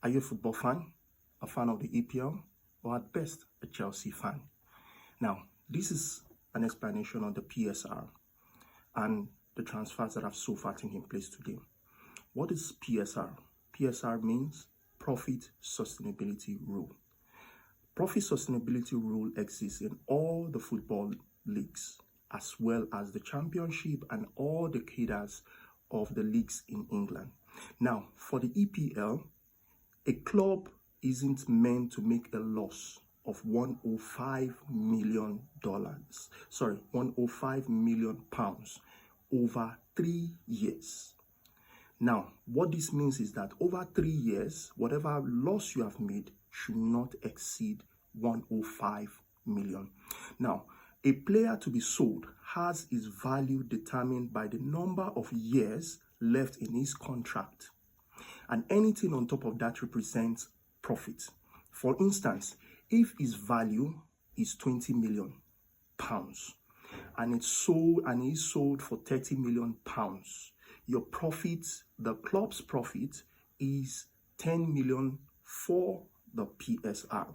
Are you a football fan, a fan of the EPL, or at best, a Chelsea fan? Now, this is an explanation of the PSR and the transfers that have so far taken place today. What is PSR? PSR means Profit Sustainability Rule. Profit Sustainability Rule exists in all the football leagues, as well as the Championship and all the cadres of the leagues in England. Now, for the EPL, a club isn't meant to make a loss of £105 million. 105 million pounds over 3 years. Now, what this means is that over 3 years, whatever loss you have made should not exceed 105 million. Now, a player to be sold has his value determined by the number of years left in his contract, and anything on top of that represents profit. For instance, if his value is 20 million pounds and it's sold for 30 million pounds, your profit, the club's profit, is 10 million for the PSR.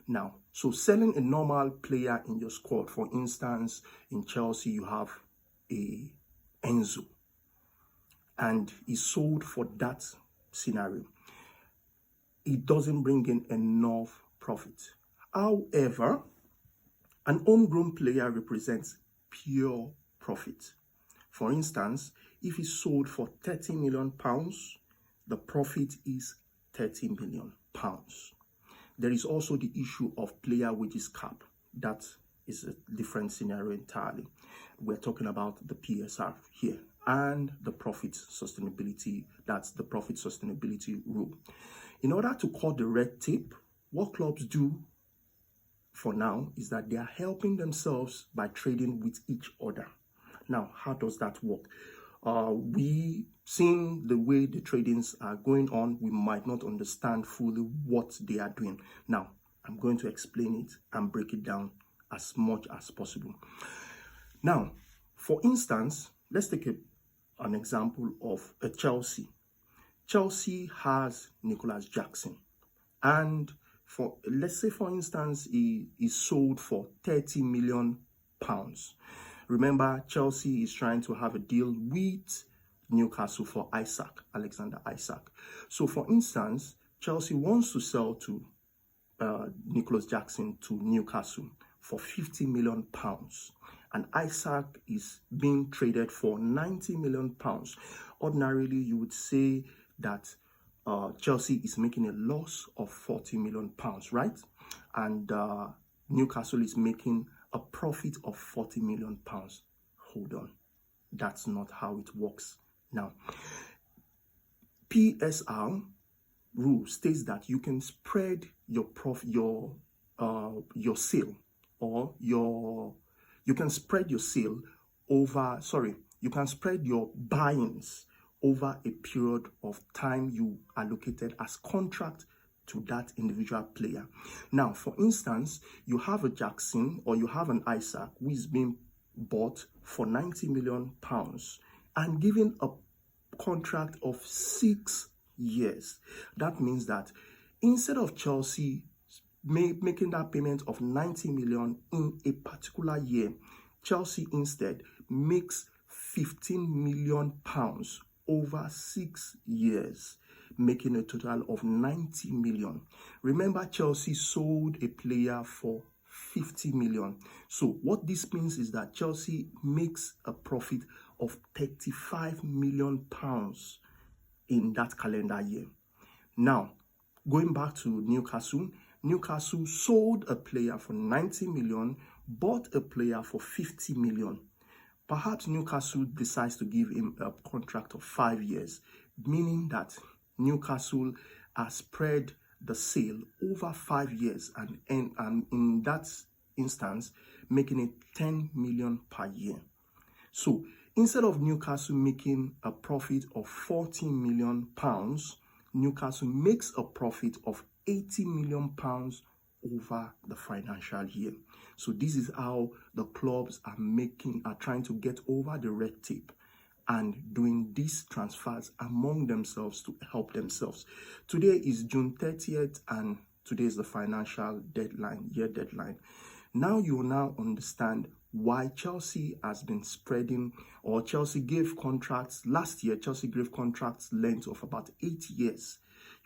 Now, so selling a normal player in your squad, for instance, in Chelsea, you have a Enzo, and he's sold for that scenario. It doesn't bring in enough profit. However, an homegrown player represents pure profit. For instance, if he's sold for 30 million pounds, the profit is 30 million pounds. There is also the issue of player wages cap. That is a different scenario entirely. We're talking about the PSR here and the profit sustainability. That's the profit sustainability rule. In order to cut the red tape, what clubs do for now is that they are helping themselves by trading with each other. Now, how does that work? We seeing the way the tradings are going on, we might not understand fully what they are doing. Now, I'm going to explain it and break it down as much as possible. Now, for instance, let's take an example of a Chelsea. Chelsea has Nicholas Jackson, and let's say, for instance, he is sold for 30 million pounds. Remember, Chelsea is trying to have a deal with Newcastle for Alexander Isak. So, for instance, Chelsea wants to sell to Nicholas Jackson to Newcastle for 50 million pounds, and Isak is being traded for 90 million pounds. Ordinarily, you would say that Chelsea is making a loss of 40 million pounds, right? And Newcastle is making a profit of 40 million pounds. Hold on. That's not how it works. Now, PSR rule states that you can spread your sale, or you can spread your sale over, you can spread your buy-ins over a period of time you allocated as contract to that individual player. Now, for instance, you have a Jackson or you have an Isak who is being bought for 90 million pounds and given a contract of 6 years. That means that instead of Chelsea making that payment of 90 million in a particular year, Chelsea instead makes 15 million pounds over 6 years, making a total of 90 million. Remember, Chelsea sold a player for 50 million. So what this means is that Chelsea makes a profit of 35 million pounds in that calendar year. Now, going back to Newcastle, Newcastle sold a player for 90 million, bought a player for 50 million. Perhaps Newcastle decides to give him a contract of 5 years, meaning that Newcastle has spread the sale over 5 years and in that instance, making it 10 million per year. So instead of Newcastle making a profit of 14 million pounds, Newcastle makes a profit of 80 million pounds over the financial year. So this is how the clubs are trying to get over the red tape and doing these transfers among themselves to help themselves. Today is June 30th and today is the financial deadline, year deadline. Now you will now understand why Chelsea has been spreading, or Chelsea gave contracts last year. Chelsea gave contracts length of about 8 years.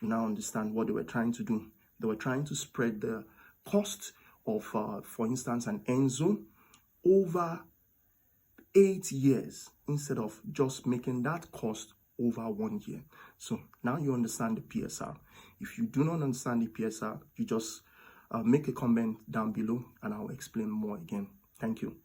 You now understand what they were trying to do. They were trying to spread the cost of, for instance, an Enzo over 8 years instead of just making that cost over 1 year. So now you understand the PSR. If you do not understand the PSR, you just make a comment down below and I'll explain more again. Thank you.